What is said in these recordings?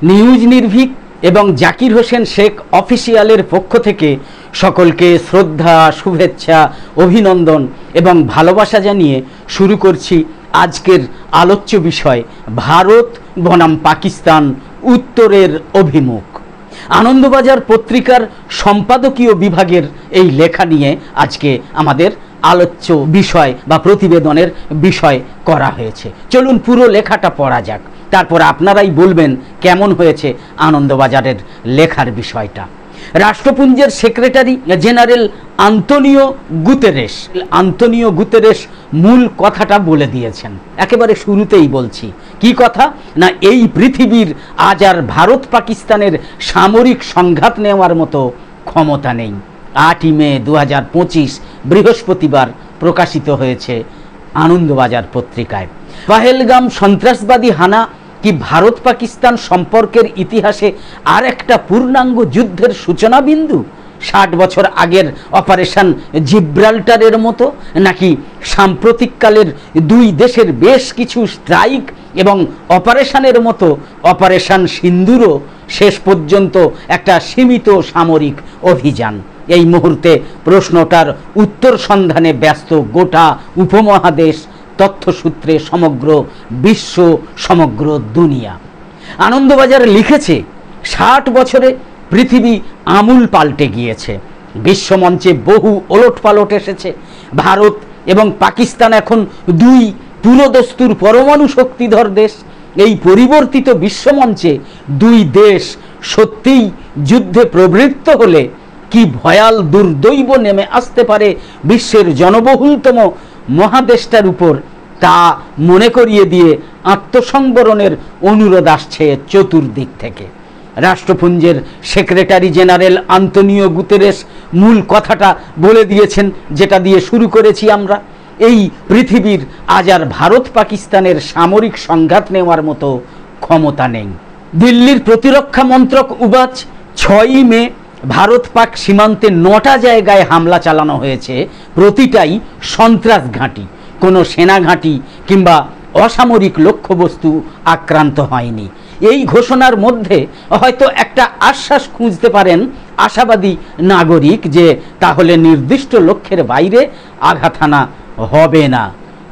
News Nirbhik এবং জাকির হোসেন শেখ অফিসিয়ালের পক্ষ থেকে সকলকে শ্রদ্ধা, শুভেচ্ছা, অভিনন্দন এবং ভালোবাসা জানিয়ে শুরু করছি আজকের আলোচ্য বিষয় ভারত বনাম পাকিস্তান উত্তরের অভিমুখ। আনন্দবাজার পত্রিকার সম্পাদকীয় বিভাগের এই লেখা নিয়ে আজকে আমাদের আলোচ্য বিষয় বা প্রতিবেদনের বিষয় করা হয়েছে। চলুন পুরো লেখাটা পড়া যাক, তারপর আপনারাই বলবেন কেমন হয়েছে আনন্দবাজারের লেখার বিষয়টা। রাষ্ট্রপুঞ্জের সেক্রেটারি জেনারেল আন্তোনিও গুতেরেস মূল কথাটা বলে দিয়েছেন। একেবারে শুরুতেই বলছি কি কথা না, এই পৃথিবীর আজ আর ভারত পাকিস্তানের সামরিক সংঘাত নেওয়ার মতো ক্ষমতা নেই। 8ই মে 2025 বৃহস্পতিবার প্রকাশিত হয়েছে আনন্দবাজার পত্রিকায়। পহেলগাম সন্ত্রাসবাদী হানা কি ভারত পাকিস্তান সম্পর্কের ইতিহাসে আর একটা পূর্ণাঙ্গ যুদ্ধের সূচনা বিন্দু? 60 বছর আগের অপারেশন জিব্রাল্টারের মতো, নাকি সাম্প্রতিককালের দুই দেশের বেশ কিছু স্ট্রাইক এবং অপারেশনের মতো অপারেশন সিন্দুরও শেষ পর্যন্ত একটা সীমিত সামরিক অভিযান? এই মুহূর্তে প্রশ্নটার উত্তর সন্ধানে ব্যস্ত গোটা উপমহাদেশ, তথ্যসূত্রে সমগ্র বিশ্ব, সমগ্র দুনিয়া। আনন্দবাজার লিখেছে 60 বছরে পৃথিবী আমূল পাল্টে গিয়েছে, বিশ্বমঞ্চে বহু ওলটপালট এসেছে। ভারত এবং পাকিস্তান এখন দুই পুরোদস্তুর পরমাণু শক্তিধর দেশ। এই পরিবর্তিত বিশ্বমঞ্চে দুই দেশ সত্যিই যুদ্ধে প্রবৃত্ত হলে কি ভয়াল দুর্দৈব নেমে আসতে পারে বিশ্বের জনবহুলতম মহাদেশটার উপর, তা মনে করিয়ে দিয়ে আত্মসংবরণের অনুরোধ আসছে চতুর্দিক থেকে। রাষ্ট্রপুঞ্জের সেক্রেটারি জেনারেল আন্তোনিও গুতেরেস মূল কথাটা বলে দিয়েছেন, যেটা দিয়ে শুরু করেছি আমরা। এই পৃথিবীর আজ আর ভারত পাকিস্তানের সামরিক সংঘাত নেওয়ার মতো ক্ষমতা নেই। দিল্লির প্রতিরক্ষা মন্ত্রক উবাচ, 6ই মে ভারত পাক সীমান্তে 9টা জায়গায় হামলা চালানো হয়েছে, প্রতিটাই সন্ত্রাস ঘাঁটি। কোনো সেনা ঘাঁটি কিংবা অসামরিক লক্ষ্যবস্তু আক্রান্ত হয়নি। এই ঘোষণার মধ্যে হয়তো একটা আশ্বাস খুঁজতে পারেন আশাবাদী নাগরিক যে তাহলে নির্দিষ্ট লক্ষ্যের বাইরে আঘাত হানা হবে না।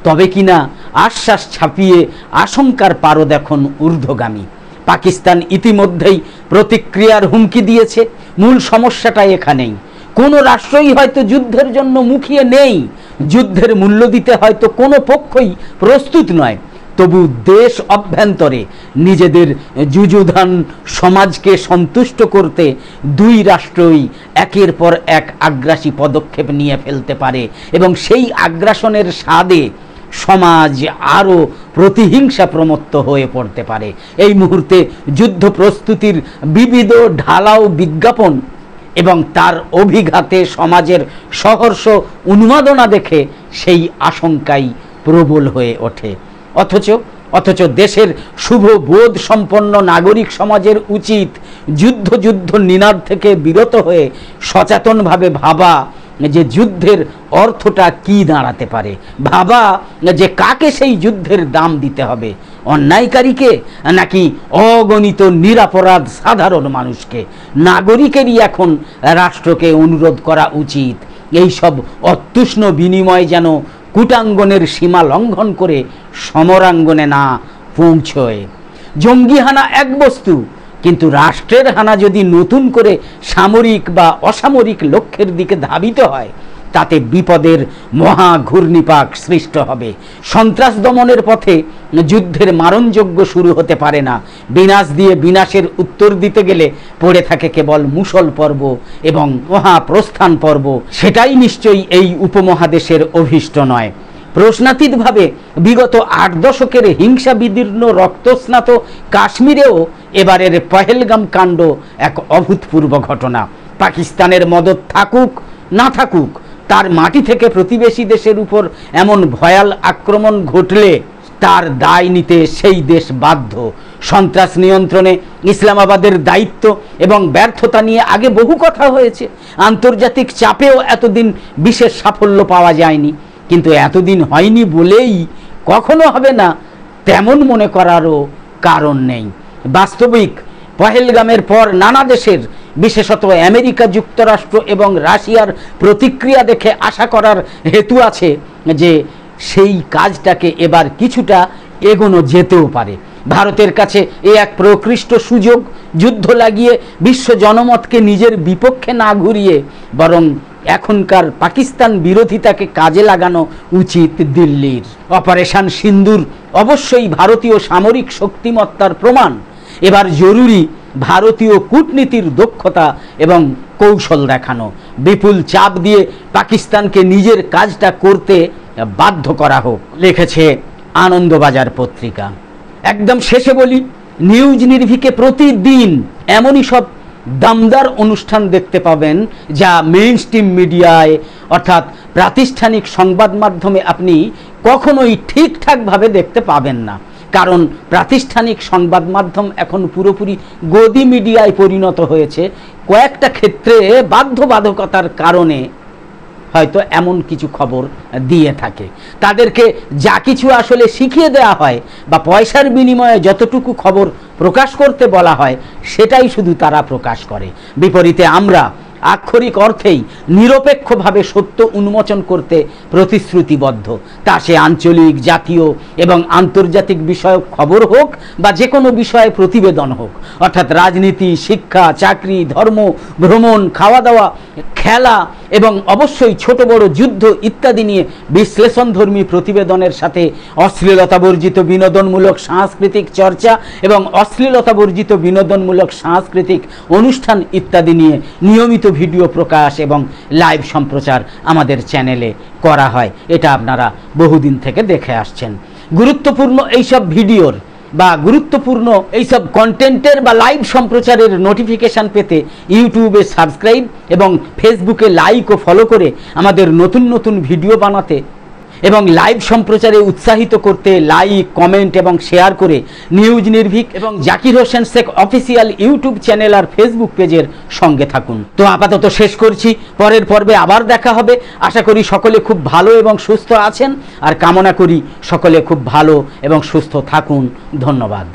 তবে কিনা আশ্বাস ছাপিয়ে আশঙ্কার পারদ এখন ঊর্ধ্বগামী। পাকিস্তান ইতিমধ্যেই প্রতিক্রিয়ার হুমকি দিয়েছে। মূল সমস্যাটা এখানেই, কোনো রাষ্ট্রই হয়তো যুদ্ধের জন্য মুখিয়ে নেই, যুদ্ধের মূল্য দিতে হয়তো কোনো পক্ষই প্রস্তুত নয়। তবু দেশ অভ্যন্তরে নিজেদের যুযুধান সমাজকে সন্তুষ্ট করতে দুই রাষ্ট্রই একের পর এক আগ্রাসী পদক্ষেপ নিয়ে ফেলতে পারে এবং সেই আগ্রাসনের স্বাদে সমাজ আরও প্রতিহিংসা প্রমত্ত হয়ে পড়তে পারে। এই মুহূর্তে যুদ্ধ প্রস্তুতির বিবিধ ঢালাও বিজ্ঞাপন এবং তার অভিঘাতে সমাজের সহর্ষ উন্মাদনা দেখে সেই আশঙ্কাই প্রবল হয়ে ওঠে। অথচ দেশের শুভ বোধ সম্পন্ন নাগরিক সমাজের উচিত যুদ্ধ নিনাদ থেকে বিরত হয়ে সচেতনভাবে ভাবা যে যুদ্ধের অর্থটা কি দাঁড়াতে পারে, ভাবা যে কাকে সেই যুদ্ধের দাম দিতে হবে, অন্যায়কারীকে নাকি অগণিত নিরপরাধ সাধারণ মানুষকে। নাগরিকেরই এখন রাষ্ট্রকে অনুরোধ করা উচিত এই সব অতুষ্ণ বিনিময় যেন কূটাঙ্গনের সীমা লঙ্ঘন করে সমরাঙ্গনে না পৌঁছয়। জঙ্গি হানা এক বস্তু, কিন্তু রাষ্ট্রের হানা যদি নতুন করে সামরিক বা অসামরিক লক্ষ্যের দিকে ধাবিত হয়, তাতে বিপদের মহা ঘূর্ণিপাক সৃষ্ট হবে। সন্ত্রাস দমনের পথে যুদ্ধের মারণযজ্ঞ শুরু হতে পারে না। বিনাশ দিয়ে বিনাশের উত্তর দিতে গেলে পড়ে থাকে কেবল মুষল পর্ব এবং মহাপ্রস্থান পর্ব। সেটাই নিশ্চয়ই এই উপমহাদেশের অভীষ্ট নয়। প্রশ্নাতীতভাবে বিগত 8 দশকের হিংসা বিদীর্ণ রক্তস্নাত কাশ্মীরেও এবারের পহেলগাম কাণ্ড এক অভূতপূর্ব ঘটনা। পাকিস্তানের মদত থাকুক না থাকুক, তার মাটি থেকে প্রতিবেশী দেশের উপর এমন ভয়াল আক্রমণ ঘটলে তার দায় নিতে সেই দেশ বাধ্য। সন্ত্রাস নিয়ন্ত্রণে ইসলামাবাদের দায়িত্ব এবং ব্যর্থতা নিয়ে আগে বহু কথা হয়েছে। আন্তর্জাতিক চাপেও এতদিন বিশেষ সাফল্য পাওয়া যায়নি, কিন্তু এতদিন হয়নি বলেই কখনো হবে না তেমন মনে করারও কারণ নেই। বাস্তবিক পহেলগামের পর নানা দেশের, বিশেষত আমেরিকা যুক্তরাষ্ট্র এবং রাশিয়ার প্রতিক্রিয়া দেখে আশা করার হেতু আছে যে সেই কাজটাকে এবার কিছুটা এগোনো যেতেও পারে। ভারতের কাছে এ এক প্রকৃষ্ট সুযোগ, যুদ্ধ লাগিয়ে বিশ্ব জনমতকে নিজের বিপক্ষে না ঘুরিয়ে বরং এখনকার পাকিস্তান বিরোধিতাকে কাজে লাগানো উচিত দিল্লির। অপারেশন সিন্দুর অবশ্যই ভারতীয় সামরিক শক্তিমত্তার প্রমাণ। এবার জরুরি ভারতীয় কূটনীতির দক্ষতা এবং কৌশল দেখানো, বিপুল চাপ দিয়ে পাকিস্তানকে নিজের কাজটা করতে বাধ্য করা হোক, লিখেছে আনন্দবাজার পত্রিকা। একদম শেষে বলি, নিউজ নির্ভীকে প্রতিদিন এমনই সব দামদার অনুষ্ঠান দেখতে পাবেন যা মেইনস্ট্রিম মিডিয়ায় অর্থাৎ প্রাতিষ্ঠানিক সংবাদ মাধ্যমে আপনি কখনোই ঠিকঠাকভাবে দেখতে পাবেন না। কারণ প্রাতিষ্ঠানিক সংবাদ মাধ্যম এখন পুরোপুরি গদি মিডিয়ায় পরিণত হয়েছে। কয়েকটা ক্ষেত্রে বাধ্যবাধকতার কারণে হয়তো এমন কিছু খবর দিয়ে থাকে। তাদেরকে যা কিছু আসলে শিখিয়ে দেওয়া হয় বা পয়সার বিনিময়ে যতটুকু খবর প্রকাশ করতে বলা হয় সেটাই শুধু তারা প্রকাশ করে। বিপরীতে আমরা আক্ষরিক অর্থেই নিরপেক্ষভাবে সত্য উন্মোচন করতে প্রতিশ্রুতিবদ্ধ, তা সে আঞ্চলিক, জাতীয় এবং আন্তর্জাতিক বিষয়ক খবর হোক বা যে কোনো বিষয়ে প্রতিবেদন হোক, অর্থাৎ রাজনীতি, শিক্ষা, চাকরি, ধর্ম, ভ্রমণ, খাওয়া দাওয়া, খেলা এবং অবশ্যই ছোট বড় যুদ্ধ ইত্যাদি নিয়ে বিশ্লেষণধর্মী প্রতিবেদনের সাথে অশ্লীলতাবর্জিত বিনোদনমূলক সাংস্কৃতিক চর্চা এবং অশ্লীলতাবর্জিত বিনোদনমূলক সাংস্কৃতিক অনুষ্ঠান ইত্যাদি নিয়ে নিয়মিত ভিডিও প্রকাশ এবং লাইভ সম্প্রচার আমাদের চ্যানেলে করা হয়। এটা আপনারা বহুদিন থেকে দেখে আসছেন। গুরুত্বপূর্ণ এইসব ভিডিওর বা গুরুত্বপূর্ণ এইসব কন্টেন্টের বা লাইভ সম্প্রচারের নোটিফিকেশান পেতে ইউটিউবে সাবস্ক্রাইব এবং ফেসবুকে লাইক ও ফলো করে আমাদের নতুন নতুন ভিডিও বানাতে এবং লাইভ সম্প্রচারে উৎসাহিত করতে লাইক, কমেন্ট এবং শেয়ার করে নিউজ নির্ভীক এবং Zakir Hossain Sheikh official YouTube channel আর ফেসবুক পেজের সঙ্গে থাকুন। তো আপাতত শেষ করছি, পরের পর্বে আবার দেখা হবে। আশা করি সকলে খুব ভালো এবং সুস্থ আছেন আর কামনা করি সকলে খুব ভালো এবং সুস্থ থাকুন। ধন্যবাদ।